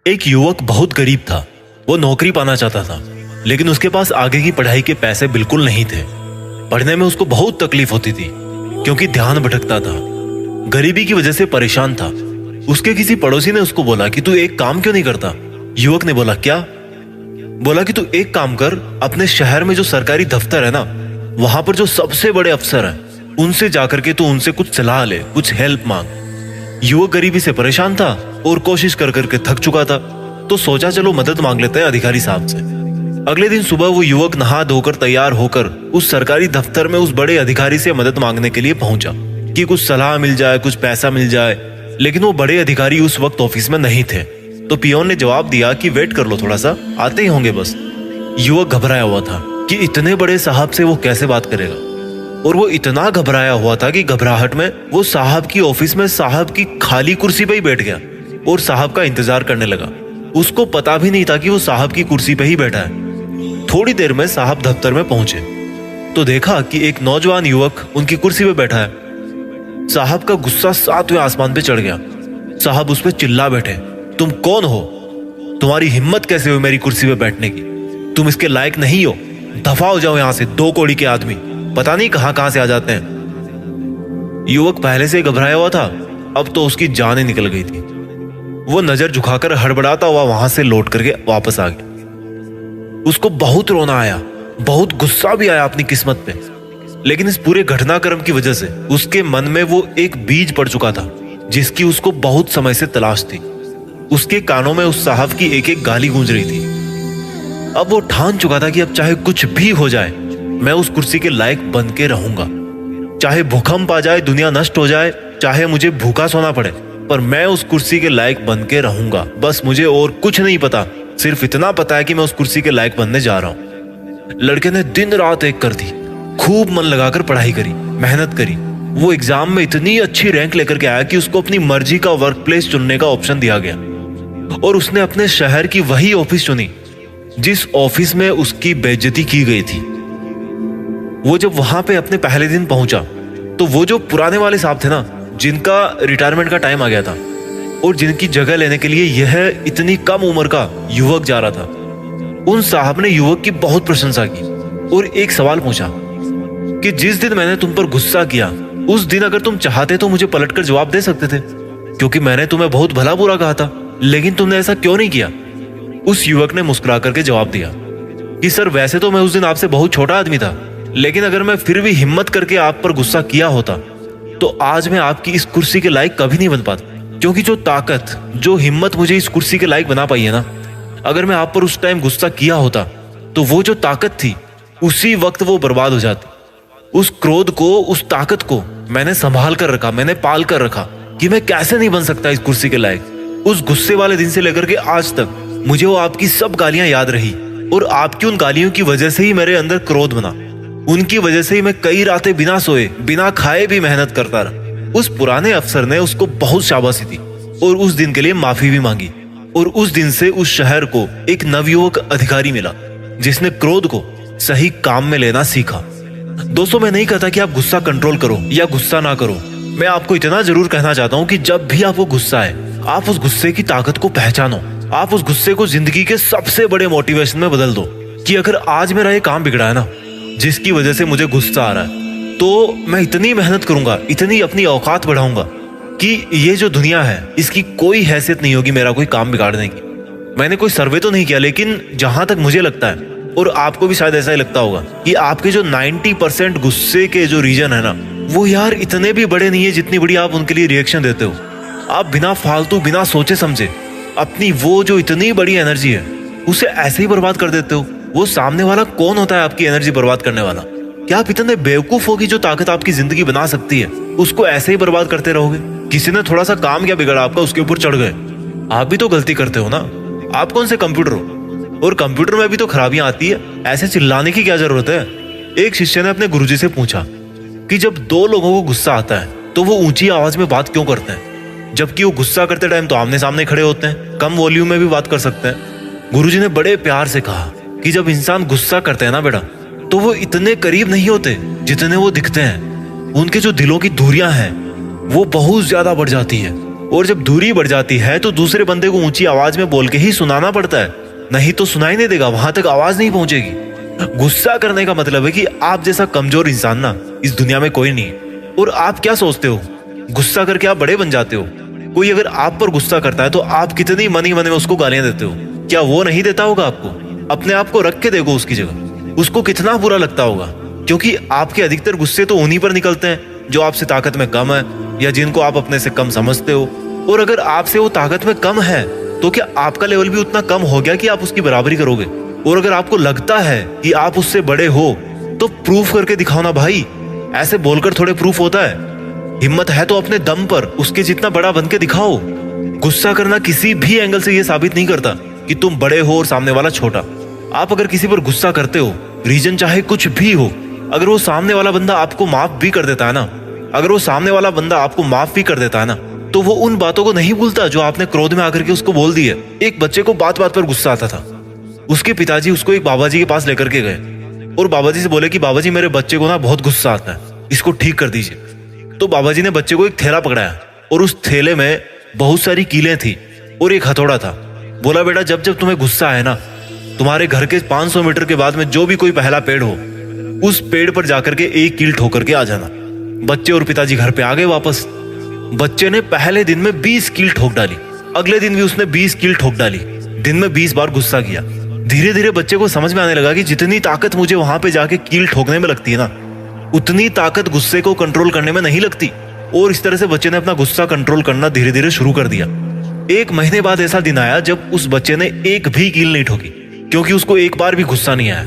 एक युवक बहुत गरीब था। वो नौकरी पाना चाहता था, लेकिन उसके पास आगे की पढ़ाई के पैसे बिल्कुल नहीं थे। पढ़ने में उसको बहुत तकलीफ होती थी क्योंकि ध्यान भटकता था। गरीबी की वजह से परेशान था। उसके किसी पड़ोसी ने उसको बोला कि तू एक काम क्यों नहीं करता। युवक ने बोला क्या? बोला कि तू एक काम कर, अपने शहर में जो सरकारी दफ्तर है ना, वहां पर जो सबसे बड़े अफसर हैं उनसे जाकर के तू उनसे कुछ सलाह ले, कुछ हेल्प मांग। युवक गरीबी से परेशान था और कोशिश कर करके थक चुका था, तो सोचा चलो मदद मांग लेते हैं अधिकारी साहब से। अगले दिन सुबह वो युवक नहा धोकर तैयार होकर उस सरकारी दफ्तर में उस बड़े अधिकारी से मदद मांगने के लिए पहुंचा कि कुछ सलाह मिल जाए, कुछ पैसा मिल जाए। लेकिन वो बड़े अधिकारी उस वक्त ऑफिस में नहीं थे। तो पियोन ने जवाब दिया कि वेट कर लो, थोड़ा सा आते ही होंगे बस। युवक घबराया हुआ था कि इतने बड़े साहब से वो कैसे बात करेगा, और वो इतना घबराया हुआ था कि घबराहट में वो साहब की ऑफिस में साहब की खाली कुर्सी पे ही बैठ गया और साहब का इंतजार करने लगा। उसको पता भी नहीं था कि वो साहब की कुर्सी पे ही बैठा है। थोड़ी देर में साहब दफ्तर में पहुंचे तो देखा कि एक नौजवान युवक उनकी कुर्सी पे बैठा है। साहब का गुस्सा 7वें आसमान पे चढ़ गया। साहब उस पे चिल्ला बैठे, तुम कौन हो? तुम्हारी हिम्मत कैसे हुई मेरी कुर्सी पे बैठने की? तुम इसके लायक नहीं हो, दफा हो जाओ यहां से, 2 कौड़ी के आदमी पता नहीं कहां कहां से आ जाते हैं। युवक पहले से घबराया हुआ था, अब तो उसकी जान ही निकल गई थी। वो नजर झुकाकर हड़बड़ाता हुआ वहां से लौट करके वापस आ गया। उसको बहुत रोना आया, बहुत गुस्सा भी आया अपनी किस्मत पे। लेकिन इस पूरे घटनाक्रम की वजह से उसके मन में वो एक बीज पड़ चुका था जिसकी उसको बहुत समय से तलाश थी। उसके कानों में उस साहब की एक एक गाली गूंज रही थी। अब वो ठान चुका था कि अब चाहे कुछ भी हो जाए, मैं उस कुर्सी के लायक बन के रहूंगा। चाहे भूकंप आ जाए, दुनिया नष्ट हो जाए, चाहे मुझे भूखा सोना पड़े, पर मैं उस कुर्सी के लायक बन के रहूंगा। बस मुझे और कुछ नहीं पता, सिर्फ इतना पता है कि मैं उस कुर्सी के लायक बनने जा रहा हूं। लड़के ने दिन रात एक कर दी, खूब मन लगाकर पढ़ाई करी, मेहनत करी। वो एग्जाम में इतनी अच्छी रैंक लेकर के आया कि उसको अपनी मर्जी का वर्क प्लेस चुनने का ऑप्शन दिया गया, और उसने अपने शहर की वही ऑफिस चुनी जिस ऑफिस में उसकी बेइज्जती की गई थी। वो जब वहां पे अपने पहले दिन पहुंचा तो वो जो पुराने वाले साहब थे ना, जिनका रिटायरमेंट का टाइम आ गया था और जिनकी जगह लेने के लिए यह इतनी कम उम्र का युवक जा रहा था, उन साहब ने युवक की बहुत प्रशंसा की और एक सवाल पूछा कि जिस दिन मैंने तुम पर गुस्सा किया, उस दिन अगर तुम चाहते तो मुझे पलटकर जवाब दे सकते थे, क्योंकि मैंने तुम्हें बहुत भला बुरा कहा था, लेकिन तुमने ऐसा क्यों नहीं किया? उस युवक ने मुस्कुरा करके जवाब दिया कि सर, वैसे तो मैं उस दिन आपसे बहुत छोटा आदमी था, लेकिन अगर मैं फिर भी हिम्मत करके आप पर गुस्सा किया होता तो आज मैं आपकी इस कुर्सी के लायक कभी नहीं बन पाता। क्योंकि जो ताकत, जो हिम्मत मुझे इस कुर्सी के लायक बना पाई है ना, अगर मैं आप पर उस टाइम गुस्सा किया होता तो वो जो ताकत थी उसी वक्त वो बर्बाद हो जाती। उस क्रोध को, उस ताकत को मैंने संभाल कर रखा, मैंने पाल कर रखा कि मैं कैसे नहीं बन सकता इस कुर्सी के लायक। उस गुस्से वाले दिन से लेकर के आज तक मुझे वो आपकी सब गालियां याद रही, और आपकी उन गालियों की वजह से ही मेरे अंदर क्रोध बना। उनकी वजह से ही मैं कई रातें बिना सोए, बिना खाए भी मेहनत करता रहा। उस पुराने अफसर ने उसको बहुत शाबाशी दी और उस दिन के लिए माफी भी मांगी, और उस दिन से उस शहर को एक नवयुवक अधिकारी मिला जिसने क्रोध को सही काम में लेना सीखा। दोस्तों, मैं नहीं कहता कि आप गुस्सा कंट्रोल करो या गुस्सा ना करो। मैं आपको इतना जरूर कहना चाहता हूं कि जब भी आपको गुस्सा है, आप उस गुस्से की ताकत को पहचानो। आप उस गुस्से को जिंदगी के सबसे बड़े मोटिवेशन में बदल दो कि अगर आज मेरा ये काम बिगड़ा है ना, जिसकी वजह से मुझे गुस्सा आ रहा है, तो मैं इतनी मेहनत करूंगा, इतनी अपनी औकात बढ़ाऊंगा कि ये जो दुनिया है इसकी कोई हैसियत नहीं होगी मेरा कोई काम बिगाड़ने की। मैंने कोई सर्वे तो नहीं किया, लेकिन जहां तक मुझे लगता है, और आपको भी शायद ऐसा ही लगता होगा, कि आपके जो 90% गुस्से के जो रीजन है ना, वो यार इतने भी बड़े नहीं है जितनी बड़ी आप उनके लिए रिएक्शन देते हो। आप बिना फालतू, बिना सोचे समझे अपनी वो जो इतनी बड़ी एनर्जी है उसे ऐसे ही बर्बाद कर देते हो। वो सामने वाला कौन होता है आपकी एनर्जी बर्बाद करने वाला? क्या आप इतने बेवकूफ हो कि जो ताकत आपकी जिंदगी बना सकती है उसको ऐसे ही बर्बाद करते रहोगे? किसी ने थोड़ा सा काम क्या बिगड़ा आपका, उसके ऊपर चढ़ गए। आप भी तो गलती करते हो ना, आप कौन से कंप्यूटर हो? और कंप्यूटर में भी तो खराबियां आती है, ऐसे चिल्लाने की क्या जरूरत है? एक शिष्य ने अपने गुरुजी से पूछा कि जब 2 लोगों को गुस्सा आता है तो वो ऊंची आवाज में बात क्यों करते हैं, जबकि वो गुस्सा करते टाइम तो आमने सामने खड़े होते हैं, कम वॉल्यूम में भी बात कर सकते हैं। गुरुजी ने बड़े प्यार से कहा कि जब इंसान गुस्सा करते हैं ना बेटा, तो वो इतने करीब नहीं होते जितने वो दिखते हैं। उनके जो दिलों की दूरियां हैं वो बहुत ज्यादा बढ़ जाती है। और जब दूरी बढ़ जाती है तो दूसरे बंदे को ऊंची आवाज में बोल के ही सुनाना पड़ता है, नहीं तो सुनाई नहीं देगा, वहां तक आवाज नहीं पहुंचेगी। गुस्सा करने का मतलब है कि आप जैसा कमजोर इंसान ना इस दुनिया में कोई नहीं है। और आप क्या सोचते हो, गुस्सा करके आप बड़े बन जाते हो? कोई अगर आप पर गुस्सा करता है तो आप कितनी मन ही मन में उसको गालियां देते हो, क्या वो नहीं देता होगा आपको? अपने आप को रख के देखो उसकी जगह, उसको कितना बुरा लगता होगा। क्योंकि आपके अधिकतर गुस्से तो उन्हीं पर निकलते हैं जो आपसे ताकत में कम है या जिनको आप अपने से कम समझते हो। और अगर आपसे वो ताकत में कम है तो क्या आपका लेवल भी उतना कम हो गया कि आप उसकी बराबरी करोगे? और अगर आपको लगता है कि आप उससे बड़े हो तो प्रूफ करके दिखाओ ना भाई। ऐसे बोलकर थोड़े प्रूफ होता है। हिम्मत है तो अपने दम पर उसके जितना बड़ा बन के दिखाओ। गुस्सा करना किसी भी एंगल से यह साबित नहीं करता कि तुम बड़े हो और सामने वाला छोटा। आप अगर किसी पर गुस्सा करते हो, रीजन चाहे कुछ भी हो, अगर वो सामने वाला बंदा आपको माफ भी कर देता है ना, तो वो उन बातों को नहीं भूलता जो आपने क्रोध में आकर के उसको बोल दी है। एक बच्चे को बात बात पर गुस्सा आता था। उसके पिताजी उसको एक बाबा जी के पास लेकर के गए और बाबा जी से बोले कि बाबा जी मेरे बच्चे को ना बहुत गुस्सा आता है, इसको ठीक कर दीजिए। तो बाबा जी ने बच्चे को एक थैला पकड़ाया और उस थैले में बहुत सारी कीलें थी और एक हथौड़ा था। बोला बेटा जब जब तुम्हें गुस्सा आए ना, तुम्हारे घर के 500 मीटर के बाद में जो भी कोई पहला पेड़ हो, उस पेड़ पर जाकर के एक कील ठोकर के आ जाना। बच्चे और पिताजी घर पे आ गए वापस। बच्चे ने पहले दिन में 20 कील ठोक डाली, अगले दिन भी उसने 20 कील ठोक डाली। दिन में 20 बार गुस्सा किया। धीरे धीरे बच्चे को समझ में आने लगा कि जितनी ताकत मुझे वहां पे जाके कील ठोकने में लगती है ना, उतनी ताकत गुस्से को कंट्रोल करने में नहीं लगती। और इस तरह से बच्चे ने अपना गुस्सा कंट्रोल करना धीरे धीरे शुरू कर दिया। 1 महीने बाद ऐसा दिन आया जब उस बच्चे ने एक भी कील नहीं ठोकी, क्योंकि उसको एक बार भी गुस्सा नहीं आया।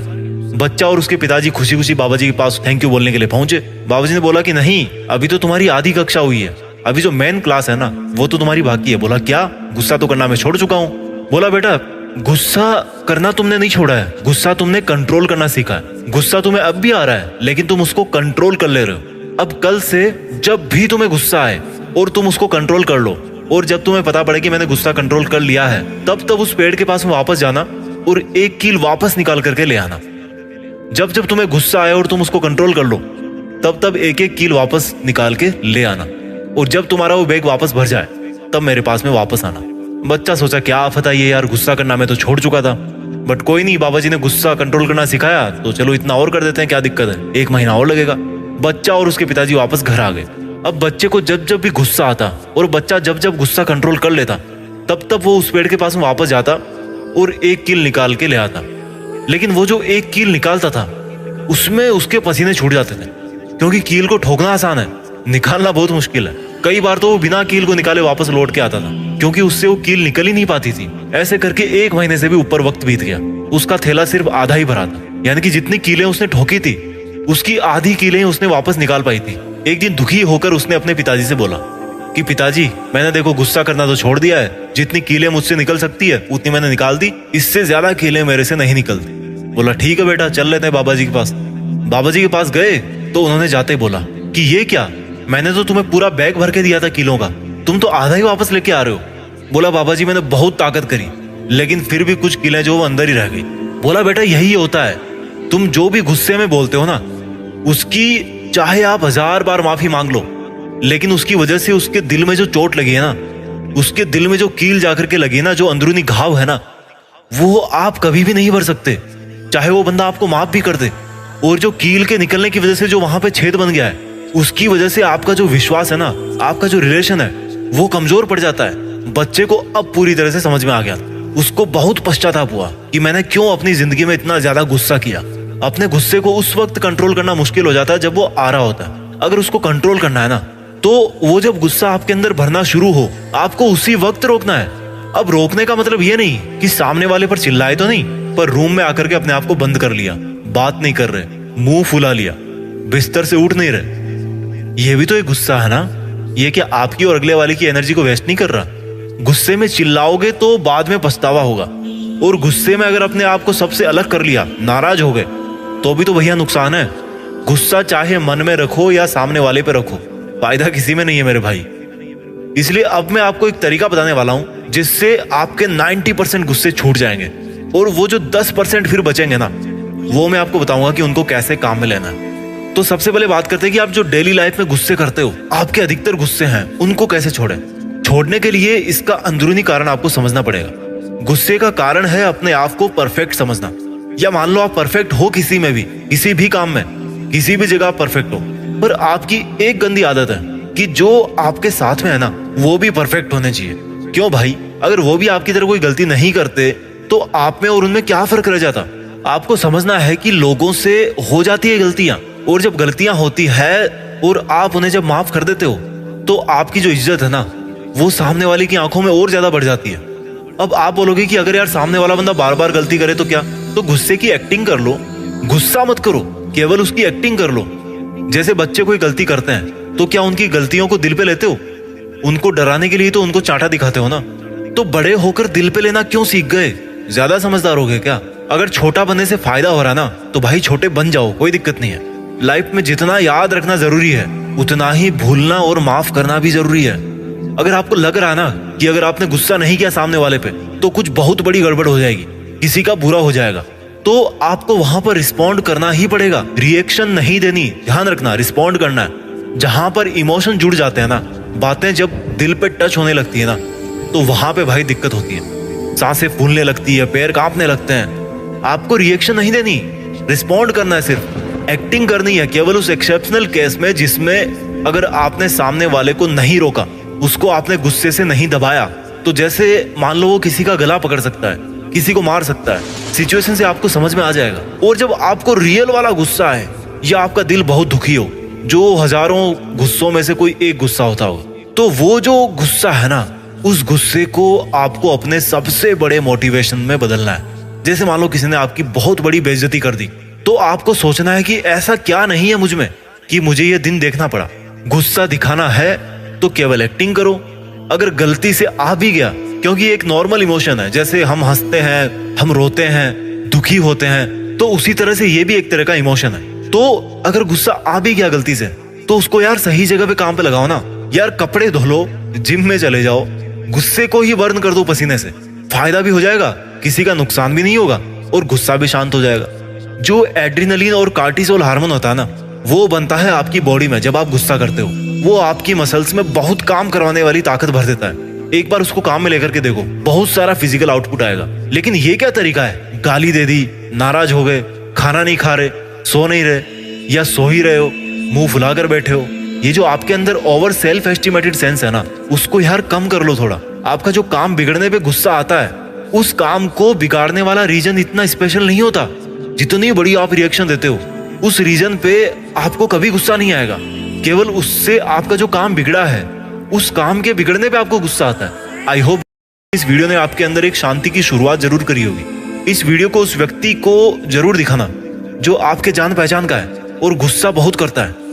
बच्चा और उसके पिताजी खुशी खुशी बाबा जी के पास थैंक यू बोलने के लिए पहुंचे। बाबा जी ने बोला कि नहीं, अभी तो तुम्हारी आधी कक्षा हुई है, अभी जो मेन क्लास है ना वो तो तुम्हारी बाकी है। बोला क्या, गुस्सा तो करना मैं छोड़ चुका हूँ। बोला बेटा गुस्सा करना तुमने नहीं छोड़ा है, गुस्सा तुमने कंट्रोल करना सीखा है। गुस्सा तुम्हें अब भी आ रहा है लेकिन तुम उसको कंट्रोल कर ले रहे हो। अब कल से जब भी तुम्हें गुस्सा आए और तुम उसको कंट्रोल कर लो, और जब तुम्हें पता पड़े कि मैंने गुस्सा कंट्रोल कर लिया है, तब तब उस पेड़ के पास में वापस जाना और एक कील वापस निकाल करके ले आना। जब जब तुम्हें गुस्सा आए और तुम उसको कंट्रोल कर लो, तब तब एक एक कील वापस निकाल के ले आना। और जब तुम्हारा वो बैग वापस भर जाए तब मेरे पास में वापस आना। बच्चा सोचा क्या आफत आई है यार, गुस्सा करना मैं तो छोड़ चुका था। बट कोई नहीं, बाबा जी ने गुस्सा कंट्रोल करना सिखाया तो चलो इतना और कर देते हैं, क्या दिक्कत है, 1 महीना और लगेगा। बच्चा और उसके पिताजी वापस घर आ गए। अब बच्चे को जब जब भी गुस्सा आता और बच्चा जब जब गुस्सा कंट्रोल कर लेता, तब तब वो उस पेड़ के पास में वापस जाता और एक कील निकाल के ले आता। लेकिन वो जो एक कील निकालता था उसमें उसके पसीने छूट जाते थे, क्योंकि कील को ठोकना आसान है, निकालना बहुत मुश्किल है। कई बार तो वो बिना कील को निकाले वापस लौट के आता था, क्योंकि उससे वो कील निकल ही नहीं पाती थी। ऐसे करके 1 महीने से भी ऊपर वक्त बीत गया। उसका थैला सिर्फ आधा ही भरा था, यानी कि जितनी कीलें उसने ठोकी थी उसकी आधी कीलें उसने वापस निकाल पाई थी। एक दिन दुखी होकर उसने अपने पिताजी से बोला कि पिताजी मैंने देखो गुस्सा करना तो छोड़ दिया है, जितनी कीलें मुझसे निकल सकती है उतनी मैंने निकाल दी, इससे ज्यादा कीलें मेरे से नहीं निकलती। बोला ठीक है बेटा, चल लेते हैं बाबा जी के पास। बाबा जी के पास गए तो उन्होंने जाते बोला कि ये क्या, मैंने तो तुम्हें पूरा बैग भर के दिया था कीलों का, तुम तो आधा ही वापस लेके आ रहे हो। बोला बाबा जी मैंने बहुत ताकत करी लेकिन फिर भी कुछ कीलें जो वो अंदर ही रह गई। बोला बेटा यही होता है, तुम जो भी गुस्से में बोलते हो ना, उसकी चाहे आप 1000 बार माफी मांग लो, लेकिन उसकी वजह से उसके दिल में जो चोट लगी है ना, उसके दिल में जो कील जाकर के लगी ना, जो अंदरूनी घाव है ना, वो आप कभी भी नहीं भर सकते, चाहे वो बंदा आपको माफ भी कर दे। और जो कील के निकलने की वजह से जो वहां पे छेद बन गया है, उसकी वजह से आपका जो विश्वास है ना, आपका जो रिलेशन है, वो कमजोर पड़ जाता है। बच्चे को अब पूरी तरह से समझ में आ गया। उसको बहुत पश्चाताप हुआ कि मैंने क्यों अपनी जिंदगी में इतना ज्यादा गुस्सा किया। अपने गुस्से को उस वक्त कंट्रोल करना मुश्किल हो जाता है जब वो आ रहा होता है। अगर उसको कंट्रोल करना है ना, तो वो जब गुस्सा आपके अंदर भरना शुरू हो, आपको उसी वक्त रोकना है। अब रोकने का मतलब ये नहीं कि सामने वाले पर चिल्लाए तो नहीं, पर रूम में आकर के अपने आप को बंद कर लिया, बात नहीं कर रहे, मुंह फुला लिया, बिस्तर से उठ नहीं रहे। ये भी तो एक गुस्सा है ना। ये क्या आपकी और अगले वाले की एनर्जी को वेस्ट नहीं कर रहा? गुस्से में चिल्लाओगे तो बाद में पछतावा होगा, और गुस्से में अगर अपने आप को सबसे अलग कर लिया, नाराज हो गए, तो भी तो भैया नुकसान है। गुस्सा चाहे मन में रखो या सामने वाले पे रखो, फायदा किसी में नहीं है मेरे भाई। इसलिए अब मैं आपको एक तरीका बताने वाला हूं जिससे आपके 90% गुस्से छूट जाएंगे, और वो जो 10% फिर बचेंगे ना, वो मैं आपको बताऊंगा कि उनको कैसे काम में लेना है। तो सबसे पहले बात करते हैं कि आप जो डेली लाइफ में गुस्से करते हो, आपके अधिकतर गुस्से हैं, उनको कैसे छोड़ें। छोड़ने के लिए इसका अंदरूनी कारण आपको समझना पड़ेगा। गुस्से का कारण है अपने आप को परफेक्ट समझना। या मान लो आप परफेक्ट हो किसी में भी, किसी भी काम में, किसी भी जगह आप परफेक्ट हो, पर आपकी एक गंदी आदत है कि जो आपके साथ में है ना वो भी परफेक्ट होने चाहिए। क्यों भाई, अगर वो भी आपकी तरह कोई गलती नहीं करते तो आप में और उनमें क्या फर्क रह जाता। आपको समझना है कि लोगों से हो जाती है गलतियां, और जब गलतियां होती है और आप उन्हें जब माफ कर देते हो तो आपकी जो इज्जत है ना वो सामने वाले की आंखों में और ज्यादा बढ़ जाती है। अब आप बोलोगे कि अगर यार सामने वाला बंदा बार बार गलती करे तो क्या, तो गुस्से की एक्टिंग कर लो, गुस्सा मत करो, केवल उसकी एक्टिंग कर लो। जैसे बच्चे कोई गलती करते हैं तो क्या उनकी गलतियों को दिल पे लेते हो? उनको डराने के लिए तो उनको चांटा दिखाते हो ना। तो बड़े होकर दिल पे लेना क्यों सीख गए? ज्यादा समझदार हो गए क्या? अगर छोटा बनने से फायदा हो रहा ना तो भाई छोटे बन जाओ, कोई दिक्कत नहीं है। लाइफ में जितना याद रखना जरूरी है उतना ही भूलना और माफ करना भी जरूरी है। अगर आपको लग रहा है ना कि अगर आपने गुस्सा नहीं किया सामने वाले पे तो कुछ बहुत बड़ी गड़बड़ हो जाएगी, किसी का बुरा हो जाएगा, तो आपको वहां पर रिस्पॉन्ड करना ही पड़ेगा। रिएक्शन नहीं देनी, ध्यान रखना, रिस्पॉन्ड करना है। जहां पर इमोशन जुड़ जाते हैं ना, बातें जब दिल पे टच होने लगती है ना तो वहां पे भाई दिक्कत होती है। सांसें फूलने लगती है, पैर कांपने लगते हैं। आपको रिएक्शन नहीं देनी, रिस्पॉन्ड करना है, सिर्फ एक्टिंग करनी है। केवल उस एक्सेप्शनल केस में जिसमें अगर आपने सामने वाले को नहीं रोका, उसको आपने गुस्से से नहीं दबाया, तो जैसे मान लो वो किसी का गला पकड़ सकता है, किसी को मार सकता है, सिचुएशन से आपको समझ में आ जाएगा। और जब आपको रियल वाला गुस्सा है या आपका दिल बहुत दुखी हो, जो हजारों गुस्सों में से कोई एक गुस्सा होता हो, तो वो जो गुस्सा है ना, उस गुस्से को आपको अपने सबसे बड़े मोटिवेशन में बदलना है। जैसे मान लो किसी ने आपकी बहुत बड़ी बेइज्जती कर दी, तो आपको सोचना है कि ऐसा क्या नहीं है मुझ में कि मुझे ये दिन देखना पड़ा। गुस्सा दिखाना है तो केवल एक्टिंग करो। अगर गलती से आ भी गया, क्योंकि एक नॉर्मल इमोशन है, जैसे हम हंसते हैं, हम रोते हैं, दुखी होते हैं, तो उसी तरह से ये भी एक तरह का इमोशन है। तो अगर गुस्सा आ भी गया गलती से, तो उसको यार सही जगह पे काम पे लगाओ ना। यार कपड़े धो लो, जिम में चले जाओ, गुस्से को ही बर्न कर दो पसीने से। फायदा भी हो जाएगा, किसी का नुकसान भी नहीं होगा और गुस्सा भी शांत हो जाएगा। जो एड्रिनलिन और कार्टिसोल हार्मोन होता है ना, वो बनता है आपकी बॉडी में जब आप गुस्सा करते हो। वो आपकी मसल्स में बहुत काम करवाने वाली ताकत भर देता है। एक बार उसको काम में लेकर के देखो, बहुत सारा फिजिकल आउटपुट आएगा। लेकिन ये क्या तरीका है? गाली दे दी, नाराज हो गए, खाना नहीं खा रहे, सो नहीं रहे, या सो ही रहे हो, मुंह फुलाकर बैठे हो। ये जो आपके अंदर ओवर सेल्फ एस्टिमेटेड सेंस है ना, उसको यार कम कर लो थोड़ा। आपका जो काम बिगड़ने पे गुस्सा आता है, उस काम को बिगाड़ने वाला रीजन इतना स्पेशल नहीं होता। जितनी बड़ी आप रिएक्शन देते हो, उस रीजन पे आपको कभी गुस्सा नहीं आएगा। केवल उससे आपका जो काम बिगड़ा है, उस काम के बिगड़ने पे आपको गुस्सा आता है। आई होप इस वीडियो ने आपके अंदर एक शांति की शुरुआत जरूर करी होगी। इस वीडियो को उस व्यक्ति को जरूर दिखाना जो आपके जान पहचान का है और गुस्सा बहुत करता है।